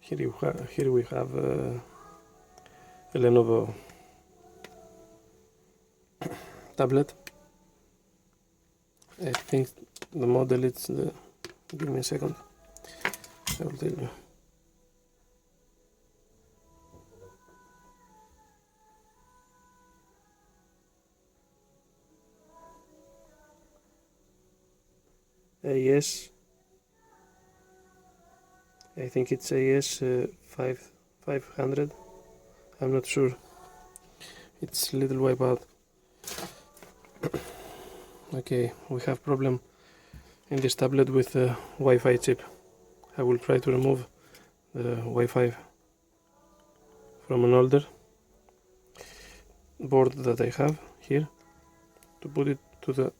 Here we have a Lenovo tablet. I think the model is give me a second, I will tell you. AS, I think it's AS 500, I'm not sure, it's a little wipe out. Okay, we have problem in this tablet with the Wi-Fi chip. I will try to remove the Wi-Fi from an older board that I have here to put it to the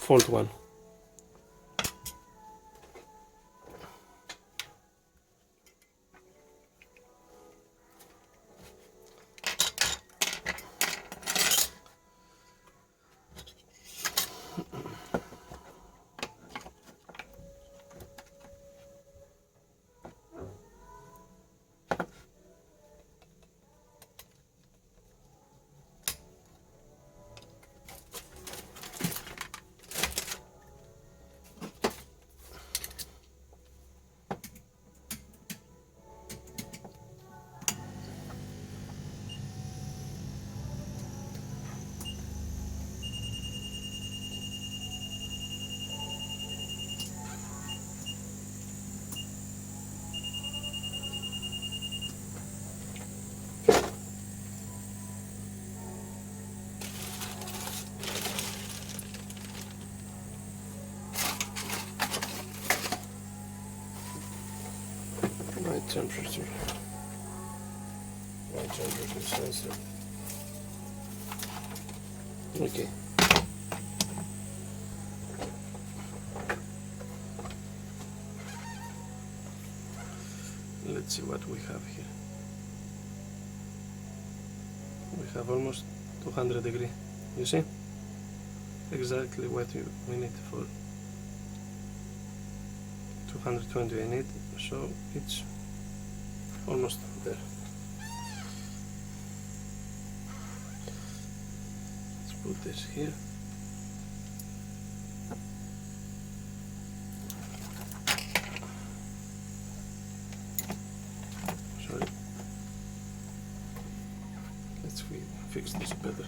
fault one. Temperature sensor. Okay. Let's see what we have here. We have almost 200 degrees. You see? Exactly what we need for 220 I need, so it's almost there. Let's put this here. Sorry. Let's fix this better.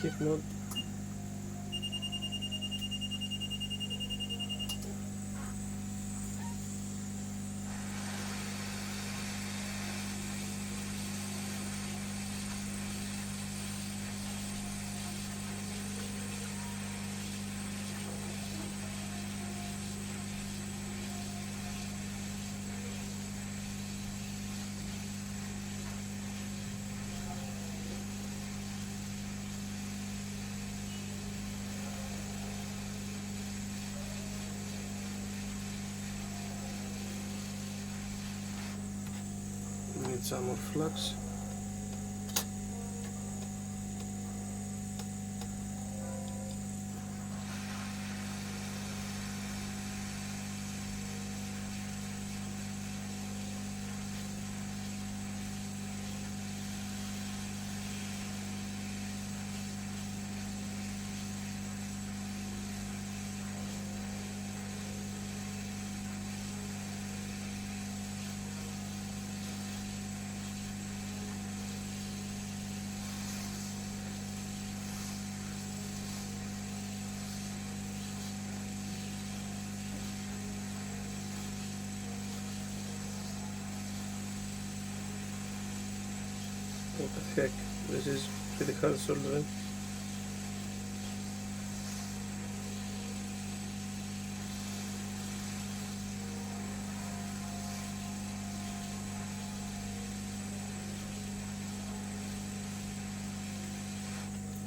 Heat mode. some more flux. What the heck, this is pretty hard soldering.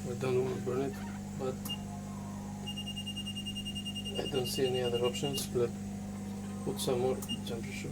We don't want to burn it, but I don't see any other options. Let's put some more temperature.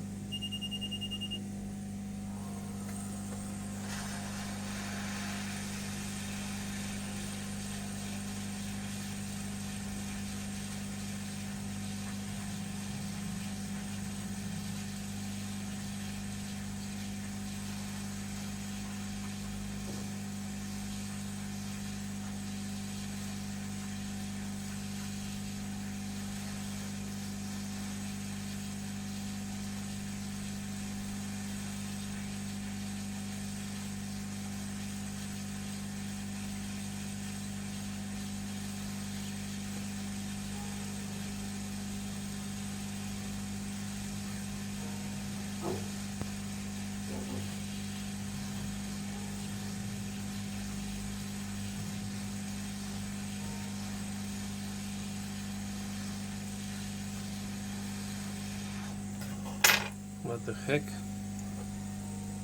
What the heck?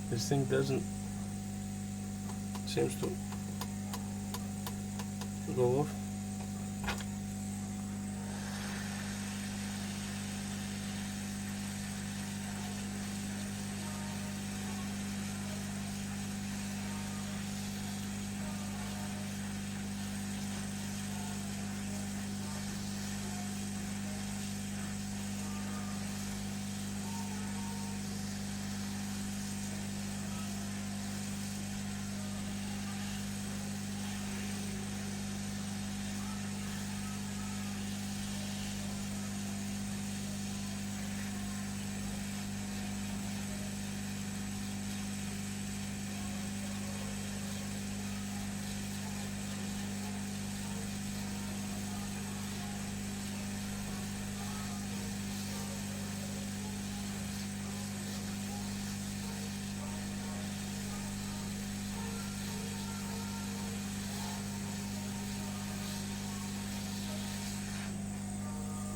This thing doesn't seems to go off.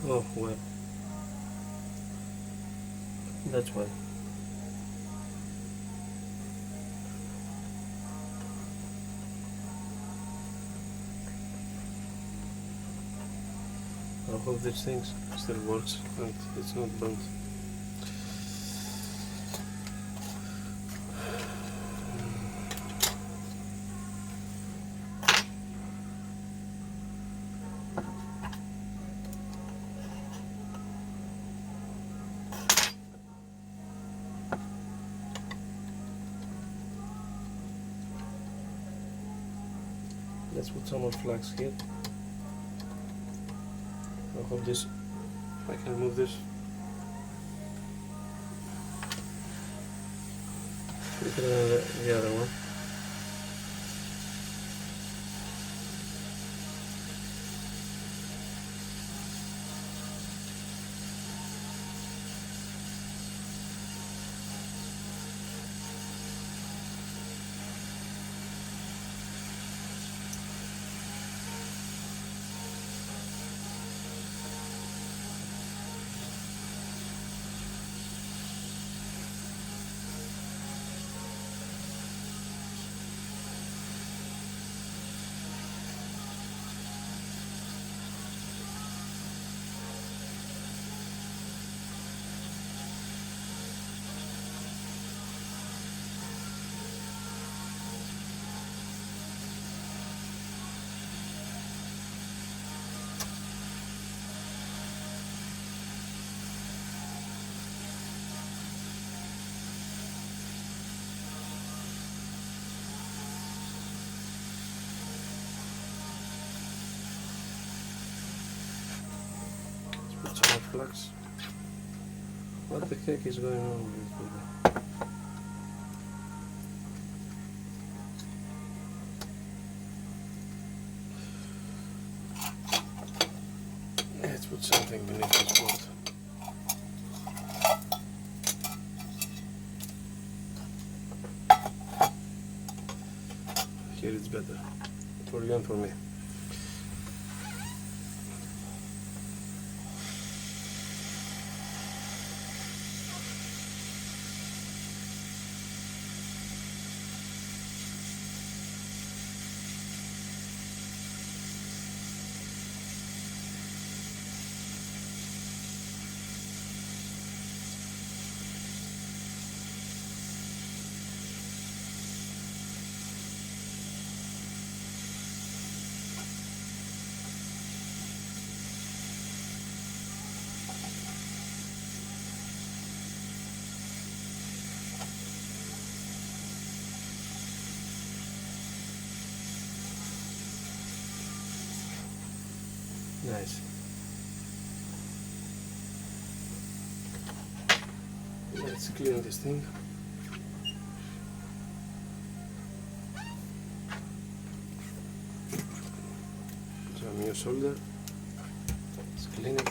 Oh well, that's why. I hope this thing still works and it's not burnt. Let's put some more flax here. I hope this, I can remove this. Quicker than the other one. ton of flux. What the heck is going on with this movie? Let's put something beneath this board. Here it's better, for you and for me. Nice. Let's clean this thing. Some new solder. Let's clean it.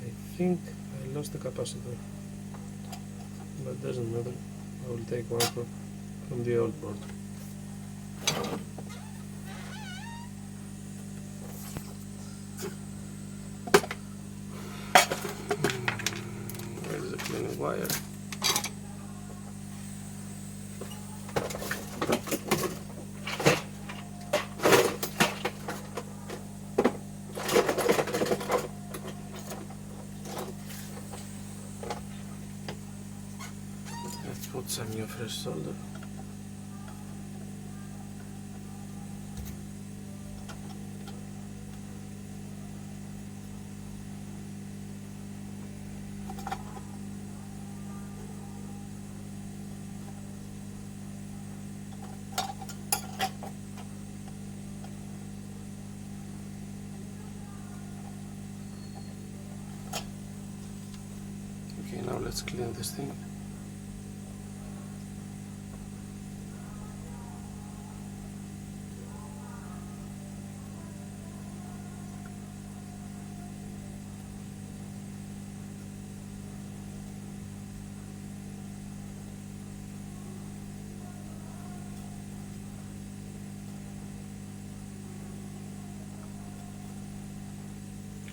I think I lost the capacitor, but doesn't matter. I will take one from the old board. Where is the cleaning wire? Let's put some new fresh solder. Okay, now let's clean this thing.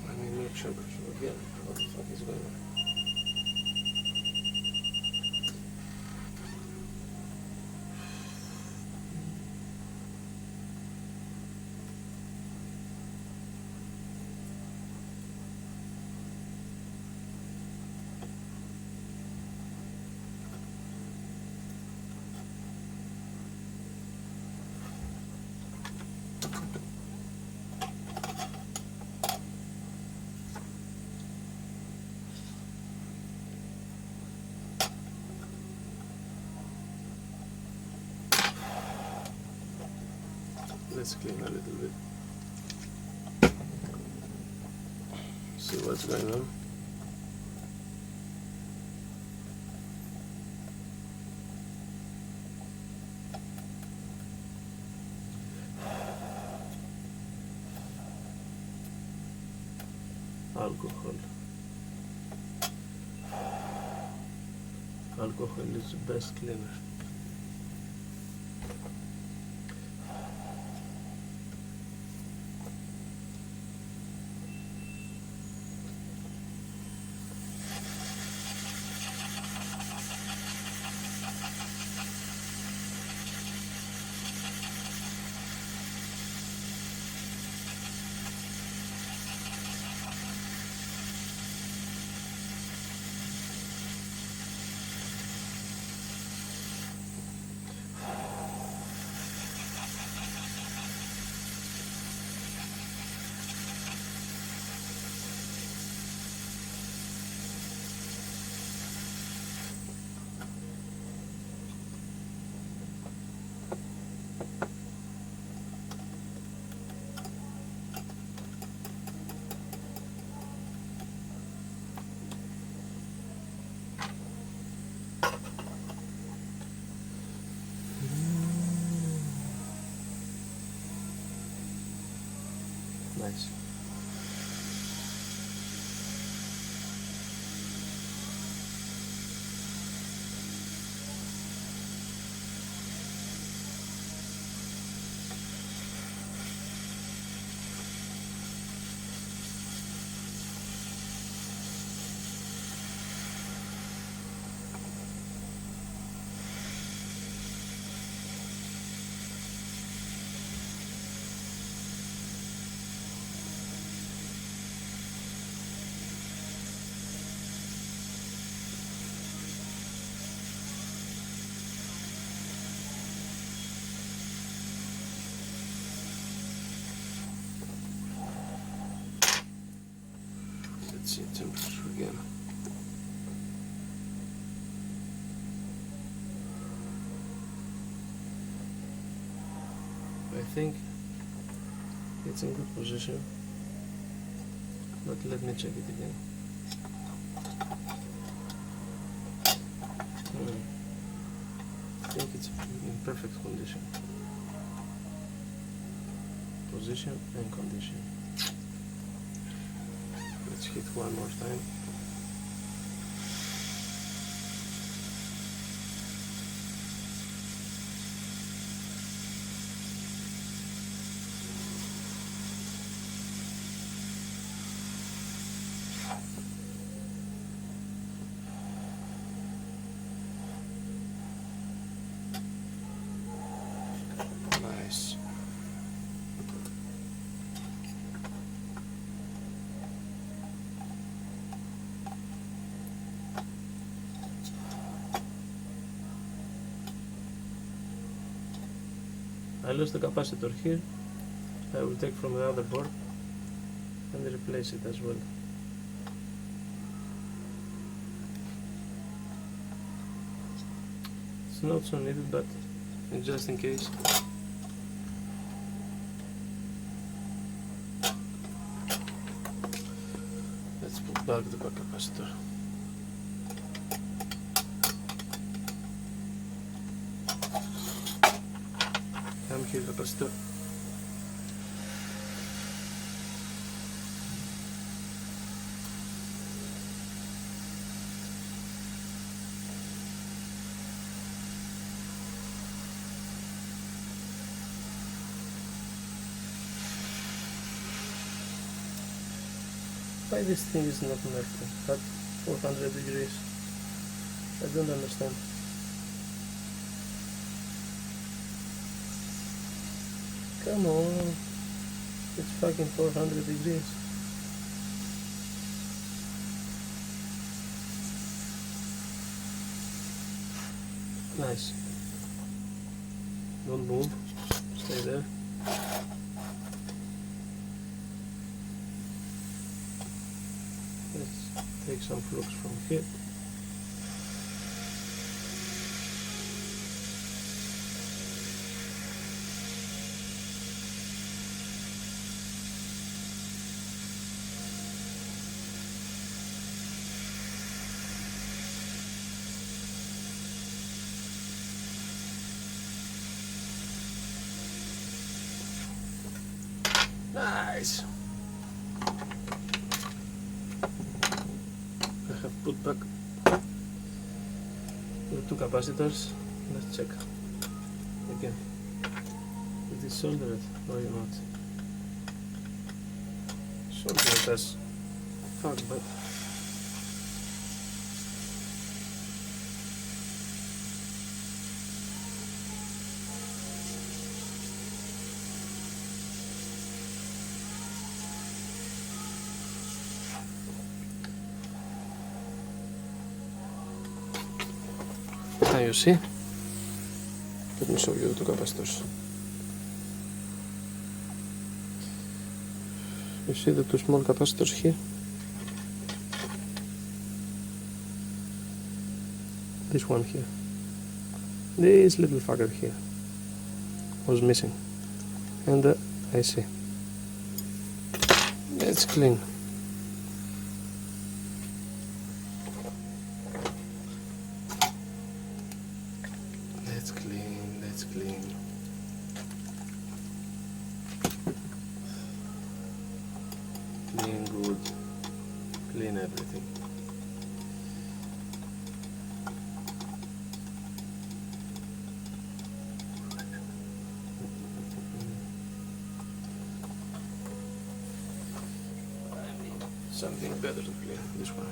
I mean, make sure again what the fuck is going on. Let's clean a little bit. See what's going on. Alcohol. Alcohol is the best cleaner. Nice. Let's see temperature again. I think it's in good position, but let me check it again. I think it's in perfect condition. Position and condition. Let's hit one more time. Nice. I lost the capacitor here. I will take from the other board and replace it as well. It's not so needed, but just in case. Let's put back the back capacitor. Come here, capacitor. Why this thing is not melting at 400 degrees? I don't understand. Come on, it's fucking 400 degrees. Nice. Don't move, stay there. Let's take some flux from here. Nice. I have put back the two capacitors. Let's check again. It is soldered or not? Soldered as fuck, but you see? Let me show you the two capacitors. You see the two small capacitors here? This one here. This little fucker here was missing. And the IC. It's clean. clean. Clean good. Clean everything. Something better to clean, this one.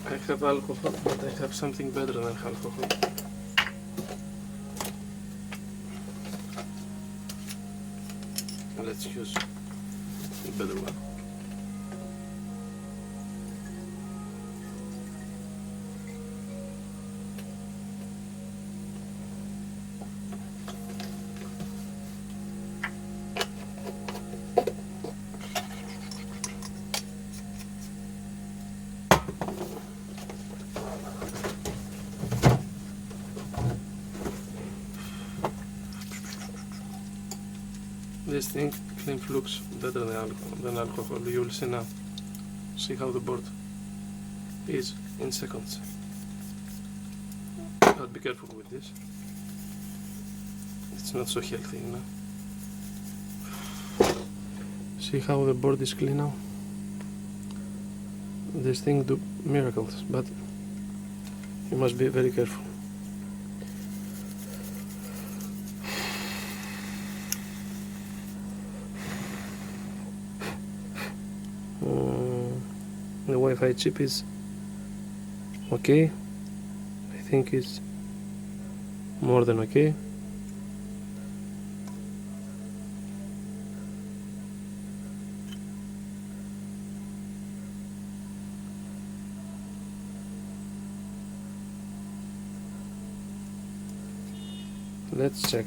I have alcohol, but I have something better than alcohol. Let's use a better one. This thing clean looks better than alcohol. You'll see now. See how the board is in seconds. But be careful with this. It's not so healthy, you know. See how the board is clean now? This thing do miracles, but you must be very careful. The Wi-Fi chip is okay. I think it's more than okay. Let's check.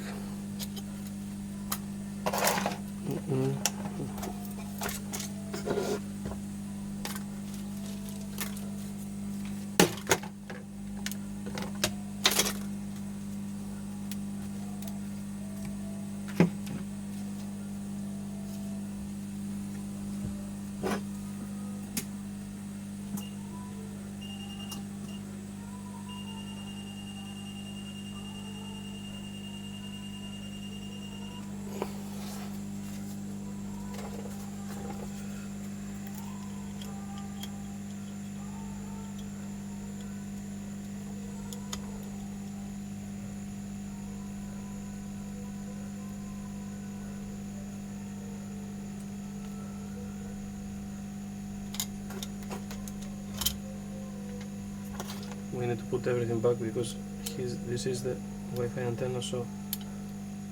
We need to put everything back because this is the Wi-Fi antenna, so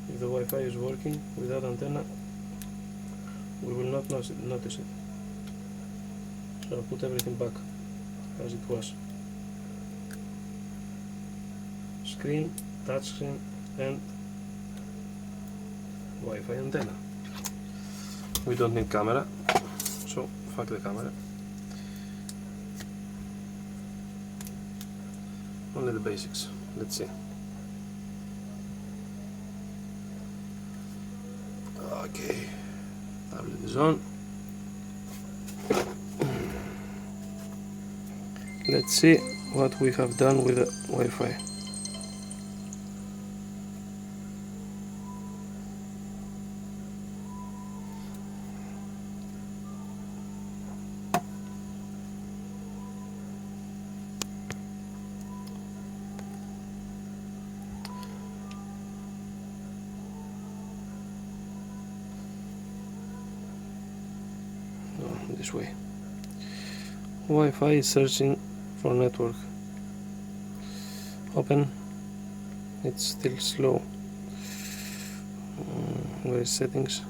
if the Wi-Fi is working without antenna, we will not notice it. So put everything back as it was. Screen, touchscreen and Wi-Fi antenna. We don't need camera, so fuck the camera. Only the basics. Let's see. Okay. Tablet is on. Let's see what we have done with the Wi-Fi. This way. Wi-Fi is searching for network. Open. It's still slow. Where is settings?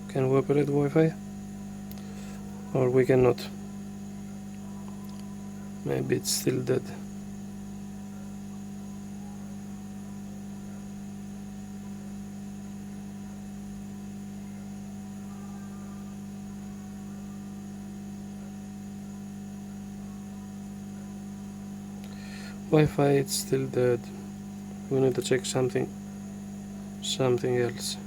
Can we operate Wi-Fi? Or we cannot? Maybe it's still dead. Wi-Fi, it's still dead. We need to check something else.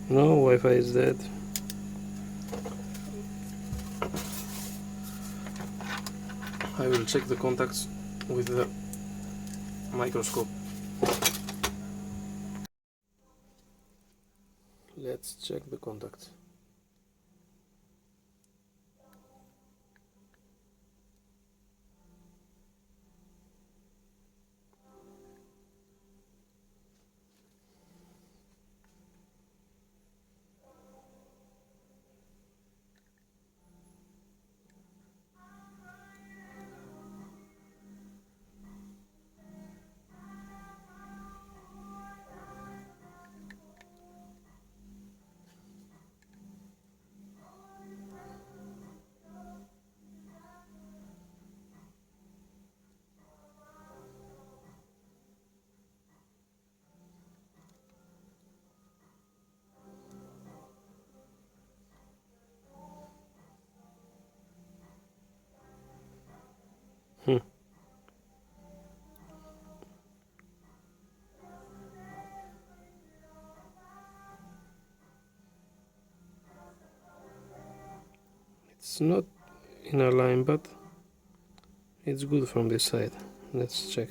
No, Wi-Fi is dead. I will check the contacts with the microscope. Let's check the contacts. It's not in a line, but it's good from this side. Let's check.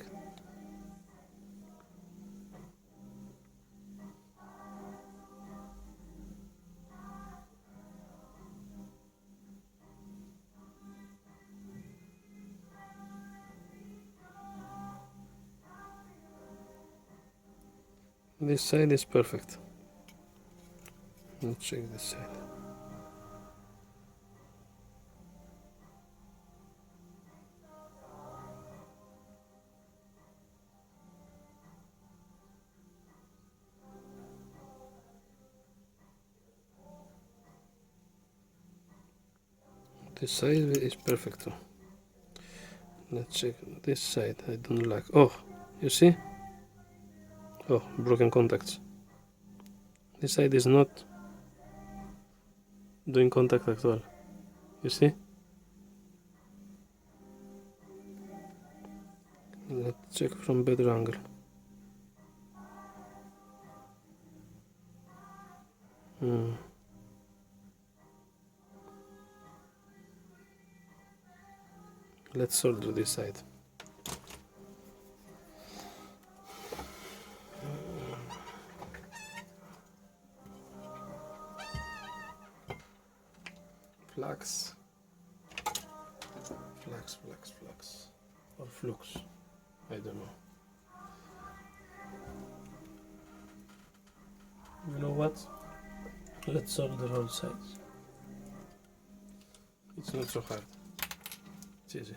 This side is perfect. Let's check this side. This side is perfect. Let's check this side. I don't like. Oh, you see? Oh, broken contacts. This side is not doing contact at all. You see? Let's check from better angle. Let's solder this side. Flux. Or flux. I don't know. You know what? Let's solder all sides. It's not so hard. It's easy.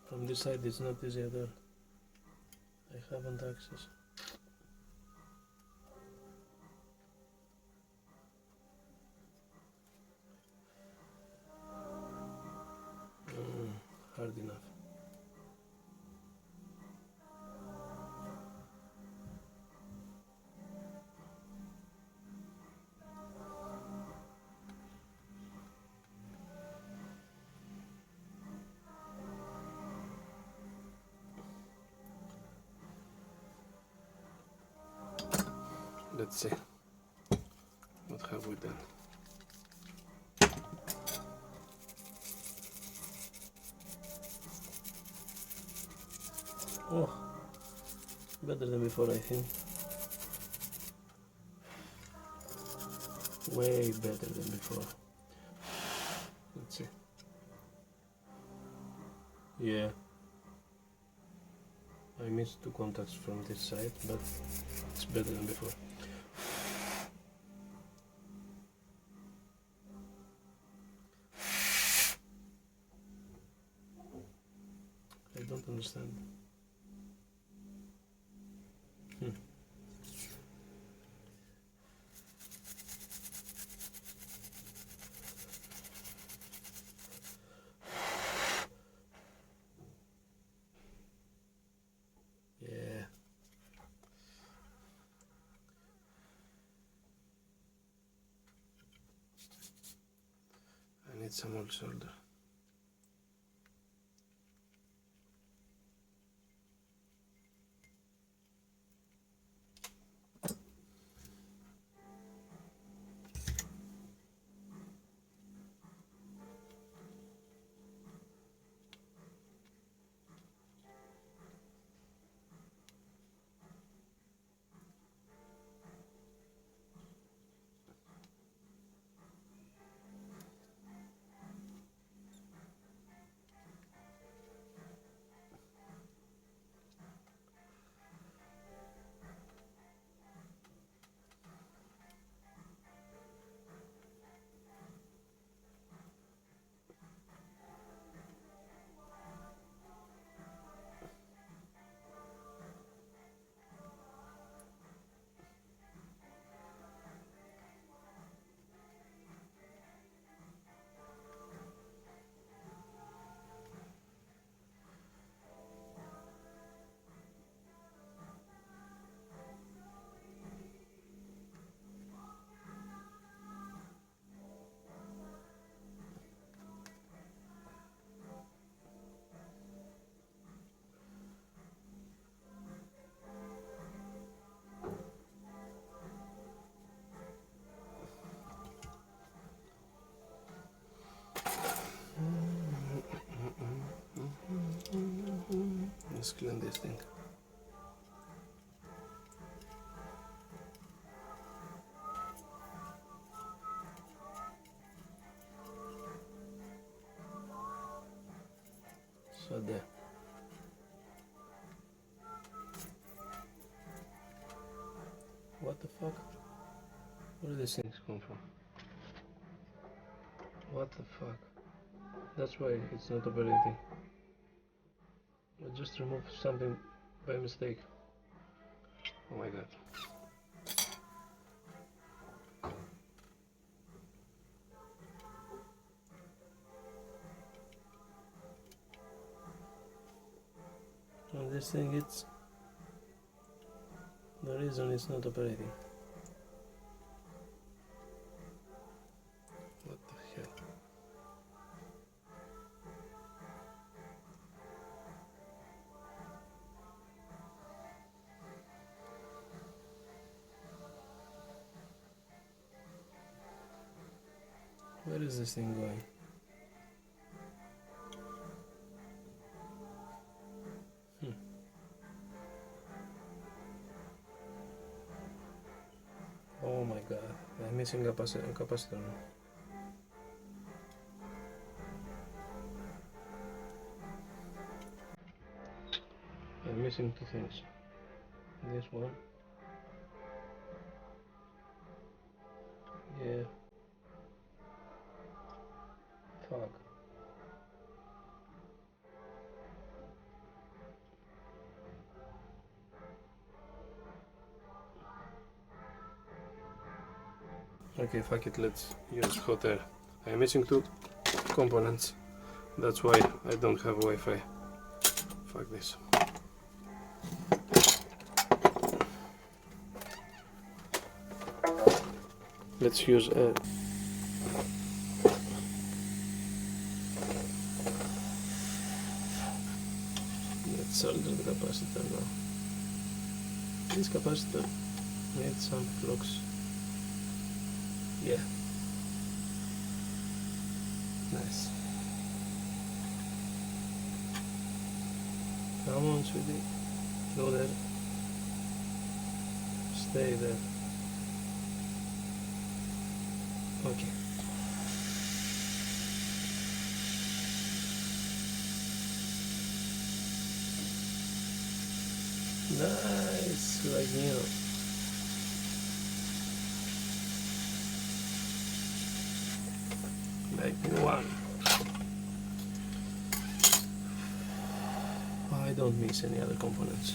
From this side it's not easy at all. I haven't access. Hard enough. Let's see what have we done. Oh, better than before, I think. Way better than before. Let's see. Yeah, I missed 2 contacts from this side, but it's better than before. I don't understand. Yeah. I need some old solder. Let's clean this thing. So there. What the fuck? Where do these things come from? What the fuck? That's why it's not operating. I just removed something by mistake. Oh my god. And this thing, it's the reason it's not operating. What the hell? Where is this thing going? Oh my god, I'm missing a capacitor now. I'm missing 2 things. This one. Yeah. Fuck. Okay, fuck it, let's use hot air. I'm missing 2 components. That's why I don't have Wi-Fi. Fuck this. Let's use a let's solder the capacitor now. This capacitor needs some flux. Yeah. Nice. Come on, sweetie. Go there. Stay there. Okay. Nice, like new. Like new one. I don't miss any other components.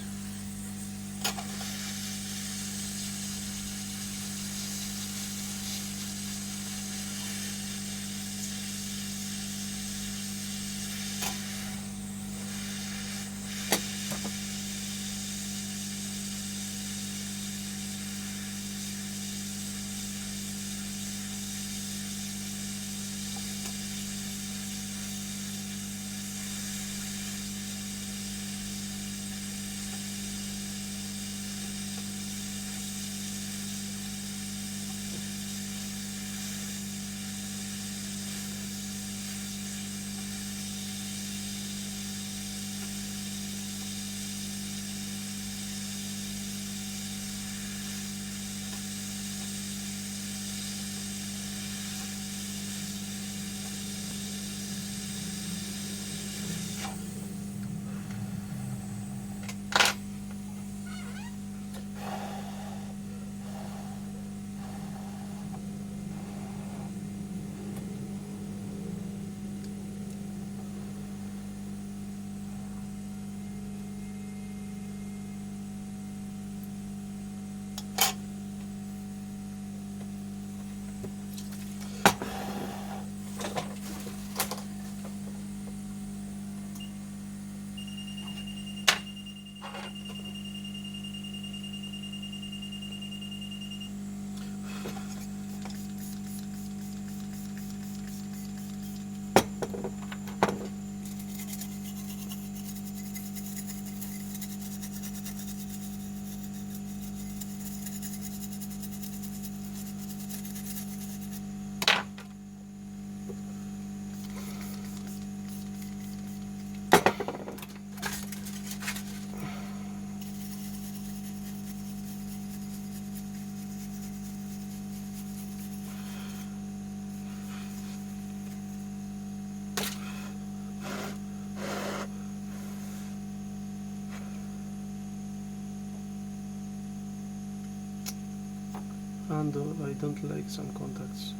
And I don't like some contacts.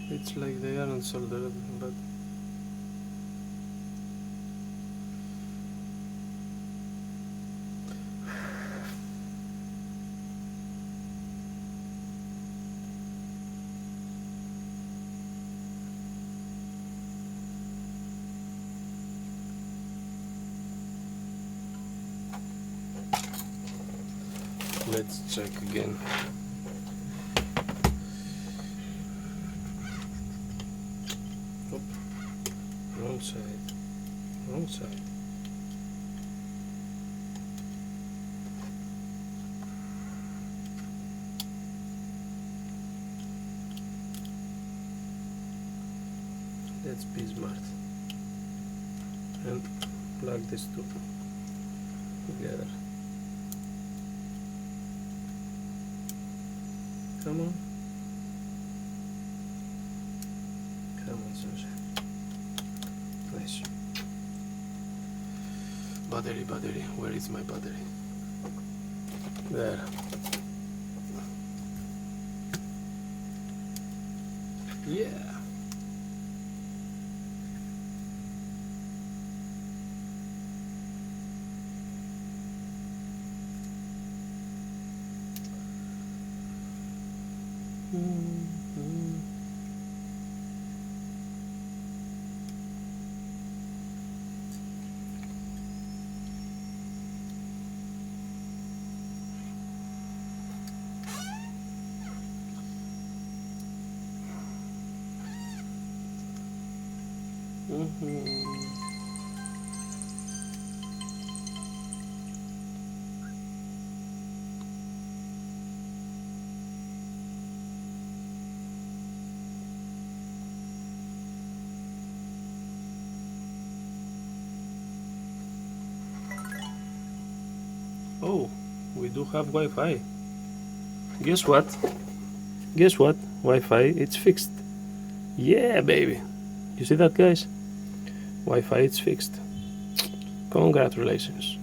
It's like they aren't soldered, but let's check again. Oop. Wrong side. Wrong side. Let's be smart and plug these two together. Come on. Come on, sunshine. Nice. Battery, battery. Where is my battery? There. Yeah. Oh, we do have Wi-Fi. Guess what? Guess what? Wi-Fi, it's fixed. Yeah, baby. You see that, guys? Wi-Fi, it's fixed. Congratulations.